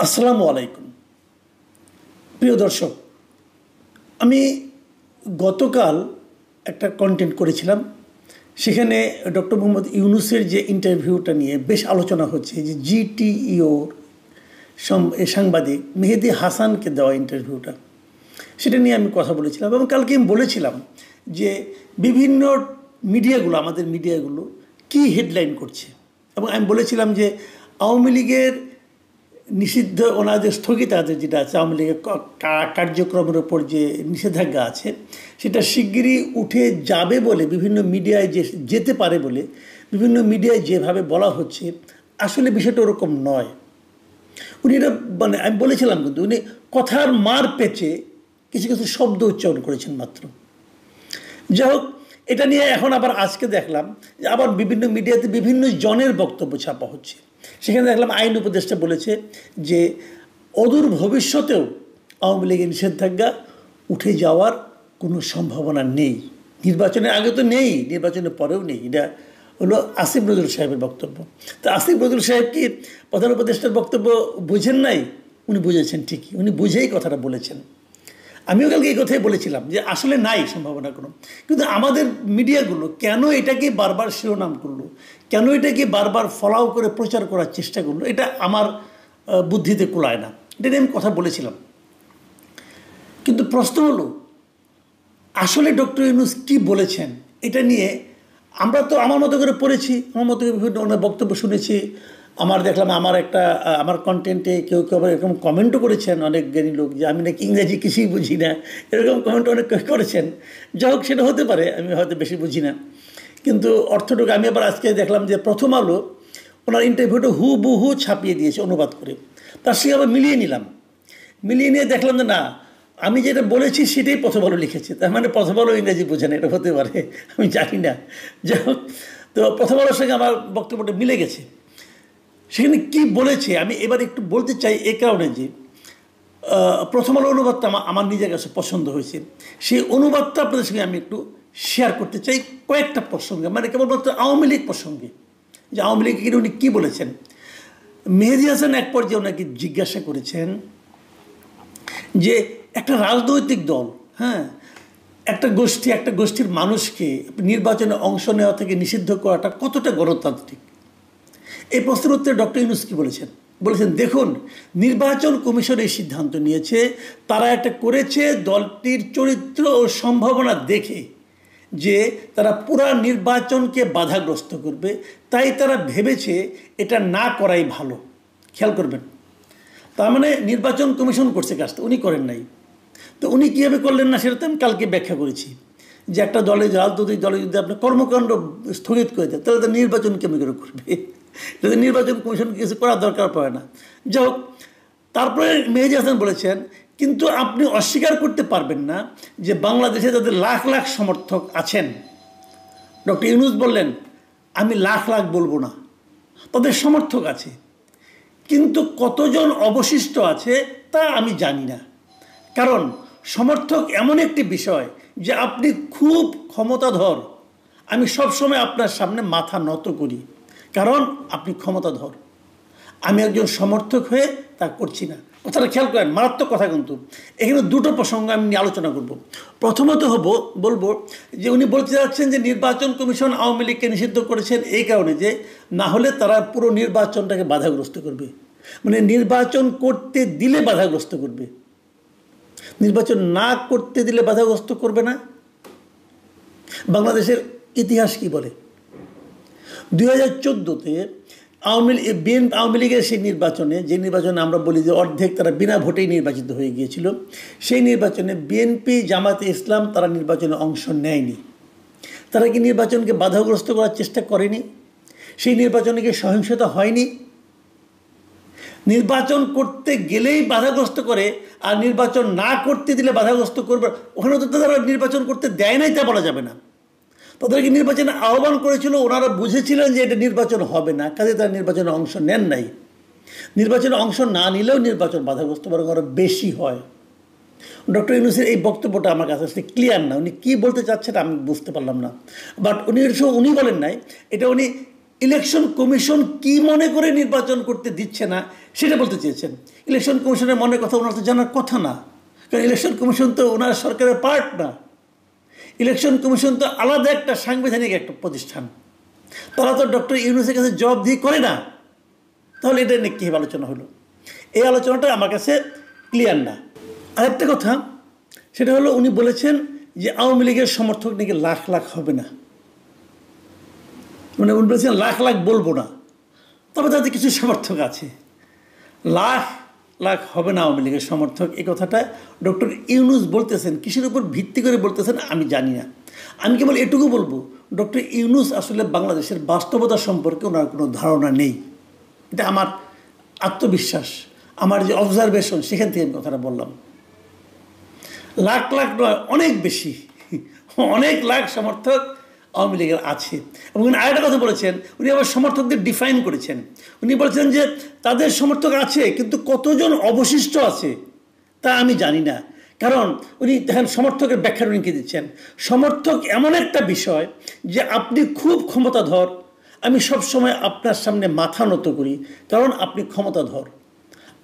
আসসালামু আলাইকুম প্রিয় দর্শক, আমি গতকাল একটা কন্টেন্ট করেছিলাম। সেখানে ডক্টর মোহাম্মদ ইউনূসের যে ইন্টারভিউটা নিয়ে বেশ আলোচনা হচ্ছে, যে জিটিইওর সাংবাদিক মেহেদী হাসানকে দেওয়া ইন্টারভিউটা, সেটা নিয়ে আমি কথা বলেছিলাম। এবং কালকে আমি বলেছিলাম যে বিভিন্ন মিডিয়াগুলো, আমাদের মিডিয়াগুলো কি হেডলাইন করছে। এবং আমি বলেছিলাম যে আওয়ামী লীগের নিষিদ্ধ, ওনাদের স্থগিতাদেশ যেটা আছে, আওয়ামী লীগের কার্যক্রমের ওপর যে নিষেধাজ্ঞা আছে, সেটা শিগগিরই উঠে যাবে বলে বিভিন্ন মিডিয়ায় যেতে পারে বলে বিভিন্ন মিডিয়ায় যেভাবে বলা হচ্ছে, আসলে বিষয়টা ওরকম নয়। উনি এটা আমি বলেছিলাম, কিন্তু উনি কথার মার পেঁচে কিছু কিছু শব্দ উচ্চারণ করেছেন মাত্র। যাই হোক, এটা নিয়ে এখন আবার আজকে দেখলাম যে আবার বিভিন্ন মিডিয়াতে বিভিন্ন জনের বক্তব্য ছাপা হচ্ছে। সেখানে দেখলাম আইন উপদেষ্টা বলেছে যে অদূর ভবিষ্যতেও আওয়ামী লীগের নিষেধাজ্ঞা উঠে যাওয়ার কোনো সম্ভাবনা নেই। নির্বাচনের আগে তো নেই, নির্বাচনের পরেও নেই। এটা হলো আসিফ নজরুল সাহেবের বক্তব্য। তো আসিফ নজরুল সাহেব কি প্রধান উপদেষ্টার বক্তব্য বুঝেন নাই? উনি বুঝেছেন ঠিকই, উনি বুঝেই কথাটা বলেছেন। আমিও কালকে এই কথাই বলেছিলাম যে আসলে নাই সম্ভাবনা কোনো। কিন্তু আমাদের মিডিয়াগুলো কেন এটাকে বারবার শিরোনাম করলো, কেন এটাকে বারবার ফলাও করে প্রচার করার চেষ্টা করলো, এটা আমার বুদ্ধিতে কুলায় না। এটা নিয়ে আমি কথা বলেছিলাম। কিন্তু প্রশ্ন হলো, আসলে ডক্টর ইউনূস কী বলেছেন এটা নিয়ে আমরা তো আমার মতো করে পড়েছি, আমার মতো করে বিভিন্ন ওনার বক্তব্য শুনেছি। দেখলাম আমার কন্টেন্টে কেউ কেউ আবার এরকম কমেন্টও করেছেন, অনেক জ্ঞানী লোক, যে আমি নাকি ইংরেজি কিছুই বুঝি না, এরকম কমেন্ট অনেক করেছেন। যাই হোক, সেটা হতে পারে, আমি হয়তো বেশি বুঝি না। কিন্তু অর্থটুকু আমি আবার আজকে দেখলাম যে প্রথম আলো ওনার ইন্টারভিউটা হুবহু ছাপিয়ে দিয়েছে অনুবাদ করে। তার সঙ্গে আবার মিলিয়ে নিলাম, মিলিয়ে নিয়ে দেখলাম যে না, আমি যেটা বলেছি সেটাই প্রথম আলো লিখেছে। তার মানে প্রথম আলো ইংরেজি বোঝে না, এটা হতে পারে, আমি জানি না। যাই হোক, তো প্রথম আলোর সঙ্গে আমার বক্তব্যটা মিলে গেছে। সেখানে কি বলেছে আমি এবার একটু বলতে চাই, এ কারণে যে প্রথম আলো অনুবাদটা আমার নিজের কাছে পছন্দ হয়েছে। সেই অনুবাদটা আপনাদের সঙ্গে আমি একটু শেয়ার করতে চাই কয়েকটা প্রসঙ্গে, মানে কেবলমাত্র আওয়ামী লীগ প্রসঙ্গে, যে আওয়ামী লীগকে উনি কী বলেছেন। মেহেদী হাসান এক পর্যায়ে ওনাকে জিজ্ঞাসা করেছেন যে একটা রাজনৈতিক দল, হ্যাঁ, একটা গোষ্ঠীর মানুষকে নির্বাচনে অংশ নেওয়া থেকে নিষিদ্ধ করাটা কতটা গণতান্ত্রিক। এই প্রশ্নের উত্তরে ডক্টর ইউনূস কী বলেছেন? দেখুন, নির্বাচন কমিশন এই সিদ্ধান্ত নিয়েছে, তারা এটা করেছে দলটির চরিত্র ও সম্ভাবনা দেখে, যে তারা পুরা নির্বাচনকে বাধাগ্রস্ত করবে, তাই তারা ভেবেছে এটা না করাই ভালো। খেয়াল করবেন, তার মানে নির্বাচন কমিশন করছে কাজটা, উনি করেন নাই। তো উনি কীভাবে করলেন না সেটা তো আমি কালকে ব্যাখ্যা করেছি, যে একটা রাজনৈতিক দলে যদি আপনার কর্মকাণ্ড স্থগিত করে দেয়, তাহলে তো নির্বাচন কেমন করে করবে? যদি নির্বাচন কমিশন কিছু করার দরকার পড়ে না। যাই হোক, তারপরে মেহেদী হাসান বলেছেন, কিন্তু আপনি অস্বীকার করতে পারবেন না যে বাংলাদেশে যাদের লাখ লাখ সমর্থক আছেন। ডক্টর ইউনূস বললেন, আমি লাখ লাখ বলবো না, তাদের সমর্থক আছে, কিন্তু কতজন অবশিষ্ট আছে তা আমি জানি না। কারণ সমর্থক এমন একটি বিষয় যে আপনি খুব ক্ষমতাধর, আমি সবসময় আপনার সামনে মাথা নত করি, কারণ আপনি ক্ষমতাধর। আমি একজন সমর্থক হয়ে তা করছি না। কথাটা খেয়াল করেন, মারাত্মক কথা। কিন্তু এখানে দুটো প্রসঙ্গ আমি নিয়ে আলোচনা করব। প্রথমত বলবো যে উনি বলতে যাচ্ছেন যে নির্বাচন কমিশন আওয়ামী লীগকে নিষিদ্ধ করেছেন এই কারণে যে না হলে তারা পুরো নির্বাচনটাকে বাধাগ্রস্ত করবে, মানে নির্বাচন করতে দিলে বাধাগ্রস্ত করবে, নির্বাচন না করতে দিলে বাধাগ্রস্ত করবে না। বাংলাদেশের ইতিহাস কি বলে? 2014-তে আওয়ামী লীগের সেই নির্বাচনে, যে নির্বাচনে আমরা বলি যে অর্ধেক তারা বিনা ভোটেই নির্বাচিত হয়ে গিয়েছিল, সেই নির্বাচনে বিএনপি, জামাতে ইসলাম তারা নির্বাচনে অংশ নেয়নি। তারা কি নির্বাচনকে বাধাগ্রস্ত করার চেষ্টা করেনি? সেই নির্বাচনে কি সহিংসতা হয়নি? নির্বাচন করতে গেলেই বাধাগ্রস্ত করে, আর নির্বাচন না করতে দিলে বাধাগ্রস্ত করবে। ওখানে তো তারা নির্বাচন করতে দেয় নাই তা বলা যাবে না। তাদেরকে নির্বাচনে আহ্বান করেছিল, ওনারা বুঝেছিলেন যে এটা নির্বাচন হবে না, কাজে তারা নির্বাচনে অংশ নেন নাই। নির্বাচনে অংশ না নিলেও নির্বাচন বাধাগ্রস্ত বরং আরও বেশি হয়। ডক্টর ইউনূসের এই বক্তব্যটা আমার কাছে আসলে ক্লিয়ার না, উনি কী বলতে চাচ্ছেন আমি বুঝতে পারলাম না। বাট উনি বলেন নাই, এটা উনি ইলেকশন কমিশন কি মনে করে নির্বাচন করতে দিচ্ছে না সেটা বলতে চেয়েছেন। ইলেকশন কমিশনের মনের কথা ওনার তো জানার কথা না, কারণ ইলেকশন কমিশন তো ওনার সরকারের পার্ট না। ইলেকশন কমিশন তো আলাদা একটা সাংবিধানিক একটা প্রতিষ্ঠান, তারা তো ডক্টর ইউনূসের কাছে জবাবদিহি করে না। তাহলে এটা নিয়ে কীভাবে আলোচনা হলো? এই আলোচনাটা আমার কাছে ক্লিয়ার না। আরেকটা কথা, সেটা হলো উনি বলেছেন যে আওয়ামী লীগের সমর্থক নাকি লাখ লাখ হবে না, মানে উনি বলেছেন লাখ লাখ বলবো না, তবে তাদের কিছু সমর্থক আছে। লাখ লাখ হবে না আওয়ামী লীগের সমর্থক, এই কথাটা ডক্টর ইউনূস বলতেছেন, কিসের উপর ভিত্তি করে বলতেছেন আমি জানি না। আমি কেবল এটুকু বলবো, ডক্টর ইউনূস আসলে বাংলাদেশের বাস্তবতা সম্পর্কে ওনার কোনো ধারণা নেই। এটা আমার আত্মবিশ্বাস, আমার যে অবজারভেশন, সেখান থেকে আমি কথাটা বললাম। লাখ লাখ নয়, অনেক বেশি, অনেক লাখ সমর্থক আওয়ামী লীগের আছে। এবং উনি আরেকটা কথা বলেছেন, উনি আবার সমর্থকদের ডিফাইন করেছেন। উনি বলেছেন যে তাদের সমর্থক আছে, কিন্তু কতজন অবশিষ্ট আছে তা আমি জানি না। কারণ উনি দেখেন সমর্থকের ব্যাখ্যা উনি কি দিচ্ছেন, সমর্থক এমন একটা বিষয় যে আপনি খুব ক্ষমতাধর, আমি সবসময় আপনার সামনে মাথা নত করি কারণ আপনি ক্ষমতাধর,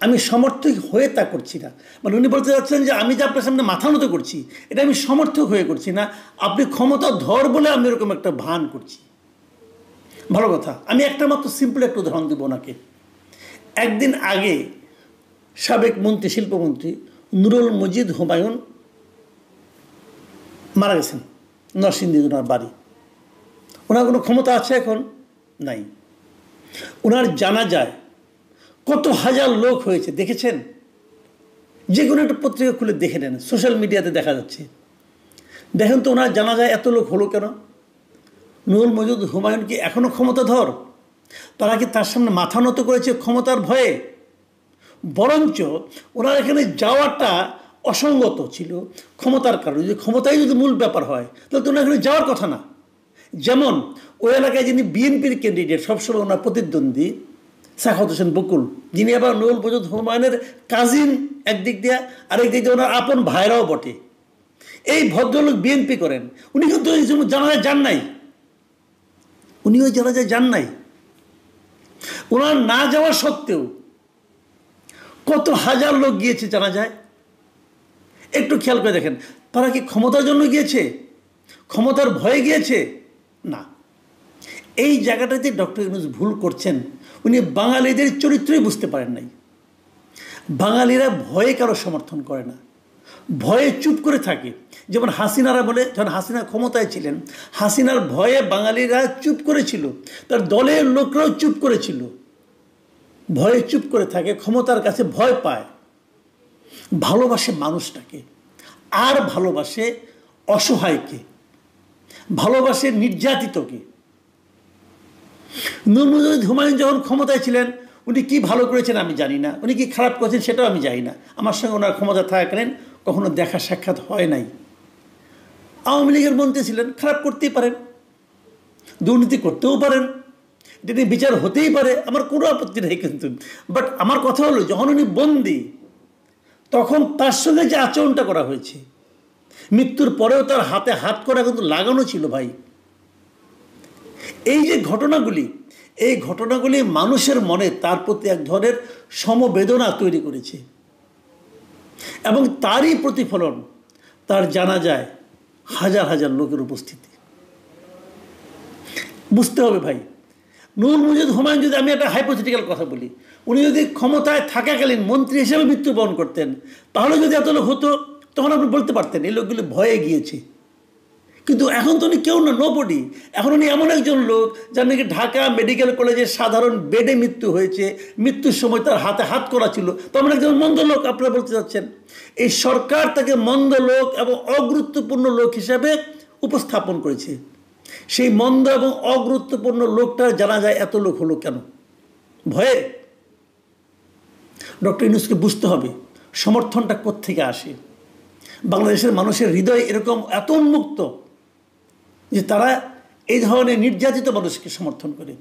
আমি সমর্থক হয়ে তা করছি না। মানে উনি বলতে চাচ্ছেন যে আমি যে আপনার সামনে মাথা নত করছি, এটা আমি সমর্থক হয়ে করছি না, আপনি ক্ষমতাধর বলে আমি এরকম একটা ভান করছি। ভালো কথা। আমি একটা মাত্র সিম্পল একটা উদাহরণ দেব ওনাকে। একদিন আগে সাবেক মন্ত্রী, শিল্পমন্ত্রী নুরুল মজিদ হুমায়ুন মারা গেছেন। নরসিংদী ওনার বাড়ি। ওনার কোনো ক্ষমতা আছে এখন? নাই। ওনার জানাজায় কত হাজার লোক হয়েছে দেখেছেন? যে কোনো একটা পত্রিকা খুলে দেখে নেন, সোশ্যাল মিডিয়াতে দেখা যাচ্ছে। দেখেন তো ওনার জানাজায় এত লোক হলো কেন? নুরুল মজিদ হুমায়ুন কি এখনও ক্ষমতাধর? তারা কি তার সামনে মাথা নত করেছে ক্ষমতার ভয়ে? বরঞ্চ ওনার এখানে যাওয়াটা অসঙ্গত ছিল ক্ষমতার কারণে। যদি ক্ষমতাই যদি মূল ব্যাপার হয় তাহলে তো ওনার এখানে যাওয়ার কথা না। যেমন ওই এলাকায় যিনি বিএনপির ক্যান্ডিডেট, সবসময় ওনার প্রতিদ্বন্দ্বী সাখাওয়াত হোসেন বকুল, যিনি আবার নুরুল মজিদ হুমায়ুনের কাজিন একদিক দিয়ে, আরেক দিক দিয়ে ওনার আপন ভাইরাও বটে, এই ভদ্রলোক বিএনপি করেন। উনি কিন্তু এই জন্য জানাজায় যান নাই, উনি ওই জানাজায় যান নাই। ওনার না যাওয়া সত্ত্বেও কত হাজার লোক গিয়েছে জানাজায়। একটু খেয়াল করে দেখেন, তারা কি ক্ষমতার জন্য গিয়েছে? ক্ষমতার ভয়ে গিয়েছে? না। এই জায়গাটাতে ডক্টর ইউনূস ভুল করছেন। উনি বাঙালিদের চরিত্রই বুঝতে পারেন নাই। বাঙালিরা ভয়ে কারো সমর্থন করে না, ভয়ে চুপ করে থাকে। যেমন হাসিনারা বলে, যখন হাসিনা ক্ষমতায় ছিলেন, হাসিনার ভয়ে বাঙালিরা চুপ করেছিল, তার দলের লোকরাও চুপ করেছিল। ভয়ে চুপ করে থাকে, ক্ষমতার কাছে ভয় পায়। ভালোবাসে মানুষটাকে, আর ভালোবাসে অসহায়কে, ভালোবাসে নির্যাতিতকে। নুরুল মজিদ হুমায়ুন যখন ক্ষমতায় ছিলেন, উনি কি ভালো করেছেন আমি জানি না, উনি কি খারাপ করেছেন সেটাও আমি জানি না। আমার সঙ্গে ওনার ক্ষমতা থাকাকালীন কখনো দেখা সাক্ষাৎ হয় নাই। আওয়ামী লীগের মন্ত্রী ছিলেন, খারাপ করতেই পারেন, দুর্নীতি করতেও পারেন, এটা নিয়ে বিচার হতেই পারে, আমার কোনো আপত্তি নেই। কিন্তু বাট আমার কথা হলো, যখন উনি বন্দী, তখন তার সঙ্গে যে আচরণটা করা হয়েছে, মৃত্যুর পরেও তার হাতে হাত করা কিন্তু লাগানো ছিল ভাই। এই যে ঘটনাগুলি, এই ঘটনাগুলি মানুষের মনে তার প্রতি এক ধরনের সমবেদনা তৈরি করেছে, এবং তারই প্রতিফলন তার জানাজায় হাজার হাজার লোকের উপস্থিতি। বুঝতে হবে ভাই, নুরুল মজিদ হুমায়ুন, যদি আমি একটা হাইপোথেটিক্যাল কথা বলি, উনি যদি ক্ষমতায় থাকাকালীন মন্ত্রী হিসেবে মৃত্যুবরণ করতেন, তাহলে যদি এত লোক হতো, তখন আপনি বলতে পারতেন এই লোকগুলি ভয়ে গিয়েছে। কিন্তু এখন তো উনি কেউ না, নোবডি। এখন উনি এমন একজন লোক যার নাকি ঢাকা মেডিকেল কলেজের সাধারণ বেডে মৃত্যু হয়েছে, মৃত্যুর সময় তার হাতে হাত করা ছিল, তো আমরা একজন মন্দ লোক আপনারা বলতে চাচ্ছেন। এই সরকার তাকে মন্দ লোক এবং অগুরুত্বপূর্ণ লোক হিসাবে উপস্থাপন করেছে। সেই মন্দ এবং অগুরুত্বপূর্ণ লোকটার জানা যায় এত লোক হলো কেন? ভয়ে। ডক্টর ইউনূসকে বুঝতে হবে সমর্থনটা কোত্থেকে আসে। বাংলাদেশের মানুষের হৃদয় এরকম এত উন্মুক্ত যে তারা এই ধরনের নির্যাতিত মানুষকে সমর্থন করে,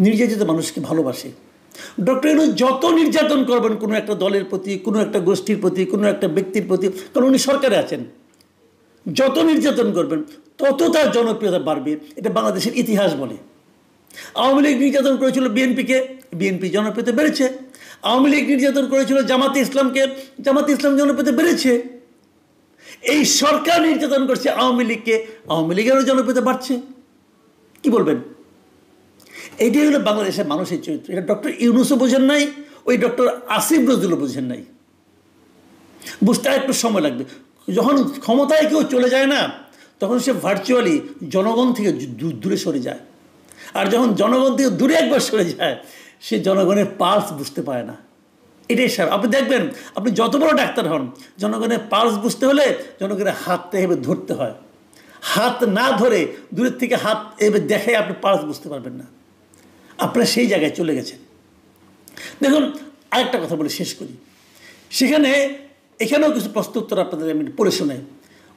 নির্যাতিত মানুষকে ভালোবাসে। ডক্টর ইউনূস যত নির্যাতন করবেন কোনো একটা দলের প্রতি, কোনো একটা গোষ্ঠীর প্রতি, কোনো একটা ব্যক্তির প্রতি, কারণ উনি সরকারে আছেন, যত নির্যাতন করবেন তত তার জনপ্রিয়তা বাড়বে। এটা বাংলাদেশের ইতিহাস বলে। আওয়ামী লীগ নির্যাতন করেছিল বিএনপিকে, বিএনপি জনপ্রিয়তা বেড়েছে। আওয়ামী লীগ নির্যাতন করেছিল জামাতে ইসলামকে, জামাতে ইসলাম জনপ্রিয়তা বেড়েছে। এই সরকার নির্যাতন করছে আওয়ামী লীগকে, আওয়ামী লীগেরও জনপ্রিয়তা বাড়ছে। কি বলবেন? এইটাই হলো বাংলাদেশের মানুষের চরিত্র। এটা ডক্টর ইউনূসও বোঝেন নাই, ওই ডক্টর আসিফ নজরুলও বোঝেন নাই। বুঝতে একটু সময় লাগবে। যখন ক্ষমতায় কেউ চলে যায় না, তখন সে ভার্চুয়ালি জনগণ থেকে দূরে সরে যায়। আর যখন জনগণ থেকে দূরে একবার সরে যায়, সে জনগণের পালস বুঝতে পারে না। এটাই স্যার, আপনি দেখবেন আপনি যত বড় ডাক্তার হন, জনগণের পালস বুঝতে হলে জনগণের হাতটা এভাবে ধরতে হয়। হাত না ধরে দূরের থেকে হাত এভাবে দেখে আপনি পালস বুঝতে পারবেন না। আপনারা সেই জায়গায় চলে গেছেন। দেখুন, আরেকটা কথা বলে শেষ করি। এখানেও কিছু প্রশ্ন উত্তর আপনাদের আমি পড়ে শোনাই।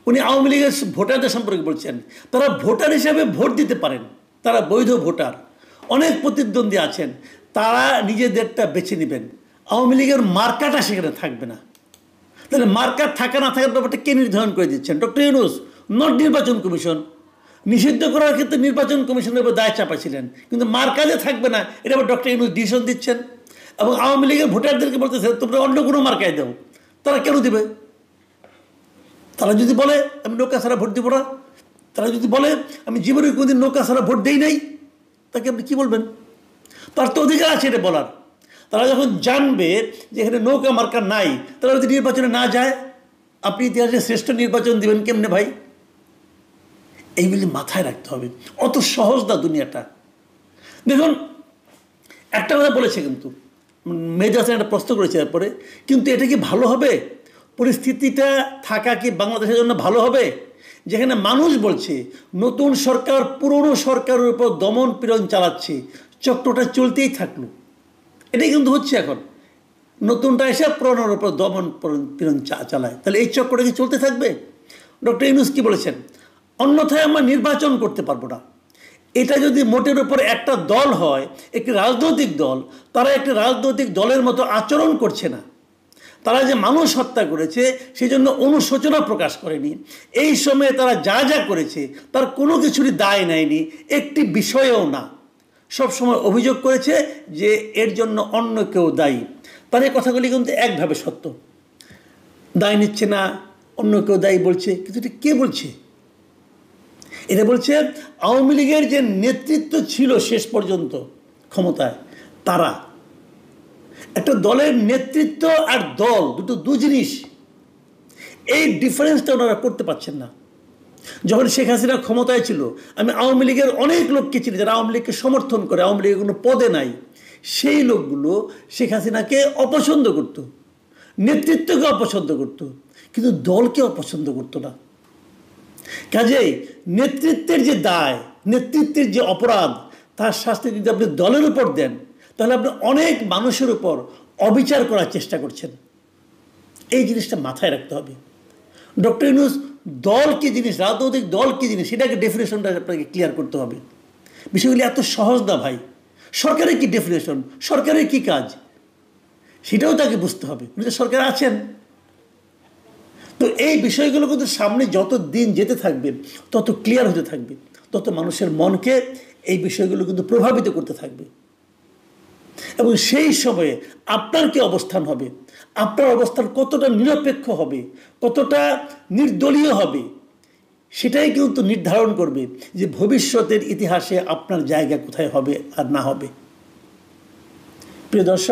উনি আওয়ামী লীগের ভোটারদের সম্পর্কে বলছেন, তারা ভোটার হিসেবে ভোট দিতে পারেন, তারা বৈধ ভোটার। অনেক প্রতিদ্বন্দ্বী আছেন, তারা নিজেদেরটা বেছে নেবেন। আওয়ামী লীগের মার্কাটা সেখানে থাকবে না। তাহলে মার্কা থাকা না থাকার ব্যাপারটা কে নির্ধারণ করে দিচ্ছেন? ডক্টর ইউনূস, নট নির্বাচন কমিশন। নিষিদ্ধ করার ক্ষেত্রে নির্বাচন কমিশনের উপর দায় চাপাছিলেন, কিন্তু মার্কা যে থাকবে না এটা আবার ডক্টর ইউনূস ডিসিশন দিচ্ছেন। এবং আওয়ামী লীগের ভোটারদেরকে বলতেছেন তোমরা অন্য কোনো মার্কায় দাও। তারা কেন দিবে? তারা যদি বলে আমি নৌকা ছাড়া ভোট দিব না, তারা যদি বলে আমি জীবনে কোনোদিন নৌকা ছাড়া ভোট দেই নাই, তাকে আপনি কী বলবেন? তার তো অধিকার আছে এটা বলার। তারা যখন জানবে যে এখানে নৌকা মার্কা নাই, তারা যদি নির্বাচনে না যায়, আপনি ইতিহাসে শ্রেষ্ঠ নির্বাচন দিবেন কেমনে ভাই? এইগুলি মাথায় রাখতে হবে। অত সহজ না দুনিয়াটা। দেখুন, একটা কথা বলেছে, কিন্তু মেজর হাসান একটা প্রশ্ন করেছে তারপরে, কিন্তু এটা কি ভালো হবে? পরিস্থিতিটা থাকা কি বাংলাদেশের জন্য ভালো হবে? যেখানে মানুষ বলছে নতুন সরকার পুরনো সরকারের উপর দমন পীড়ন চালাচ্ছে, চক্রটা চলতেই থাকলো। এটাই কিন্তু হচ্ছে এখন। নতুনটা এসে পুরনোর উপর দমন পীড়ন চালায়, তাহলে এই চক্রটা কি চলতে থাকবে? ডক্টর ইউনূস কি বলেছেন? অন্যথায় আমরা নির্বাচন করতে পারবো না। এটা যদি মোটের উপর একটা দল হয়, একটি রাজনৈতিক দল, তারা একটি রাজনৈতিক দলের মতো আচরণ করছে না। তারা যে মানুষ হত্যা করেছে সেই জন্য অনুশোচনা প্রকাশ করেনি। এই সময়ে তারা যা যা করেছে তার কোনো কিছুরই দায় নেয়নি, একটি বিষয়েও না। সব সময় অভিযোগ করেছে যে এর জন্য অন্য কেউ দায়ী। তার এই কথাগুলি কিন্তু একভাবে সত্য। দায় নিচ্ছে না, অন্য কেউ দায়ী বলছে, কিন্তু এটা কে বলছে? এটা বলছে আওয়ামী লীগের যে নেতৃত্ব ছিল শেষ পর্যন্ত ক্ষমতায়, তারা। একটা দলের নেতৃত্ব আর দল দু জিনিস। এই ডিফারেন্সটা ওনারা করতে পারছেন না। যখন শেখ হাসিনা ক্ষমতায় ছিল, আমি আওয়ামী লীগের অনেক লোককে চিনি যারা আওয়ামী লীগকে সমর্থন করে, আওয়ামী লীগের কোনো পদে নাই। সেই লোকগুলো শেখ হাসিনাকে অপছন্দ করত, নেতৃত্বকে অপছন্দ করত, কিন্তু দলকে অপছন্দ করতো না। কাজেই নেতৃত্বের যে দায়, নেতৃত্বের যে অপরাধ, তার শাস্তি যদি আপনি দলের উপর দেন, তাহলে আপনি অনেক মানুষের উপর অবিচার করার চেষ্টা করছেন। এই জিনিসটা মাথায় রাখতে হবে। ডক্টর ইউনূস দল কি জিনিস, রাজনৈতিক দল কি জিনিস, সেটাকে ডেফিনেশনটা আপনাকে ক্লিয়ার করতে হবে। বিষয়গুলি এত সহজ না ভাই। সরকারের কি ডেফিনেশন, সরকারের কি কাজ, সেটাও তাকে বুঝতে হবে। উনি তো সরকার আছেন। তো এই বিষয়গুলো কিন্তু সামনে যত দিন যেতে থাকবে তত ক্লিয়ার হতে থাকবে, তত মানুষের মনকে এই বিষয়গুলো কিন্তু প্রভাবিত করতে থাকবে। এবং সেই সময়ে আপনার কি অবস্থান হবে, আপনার অবস্থান কতটা নিরপেক্ষ হবে, কতটা নির্দলীয় হবে, সেটাই কিন্তু নির্ধারণ করবে যে ভবিষ্যতের ইতিহাসে আপনার জায়গা কোথায় হবে আর না হবে। প্রিয় দর্শক।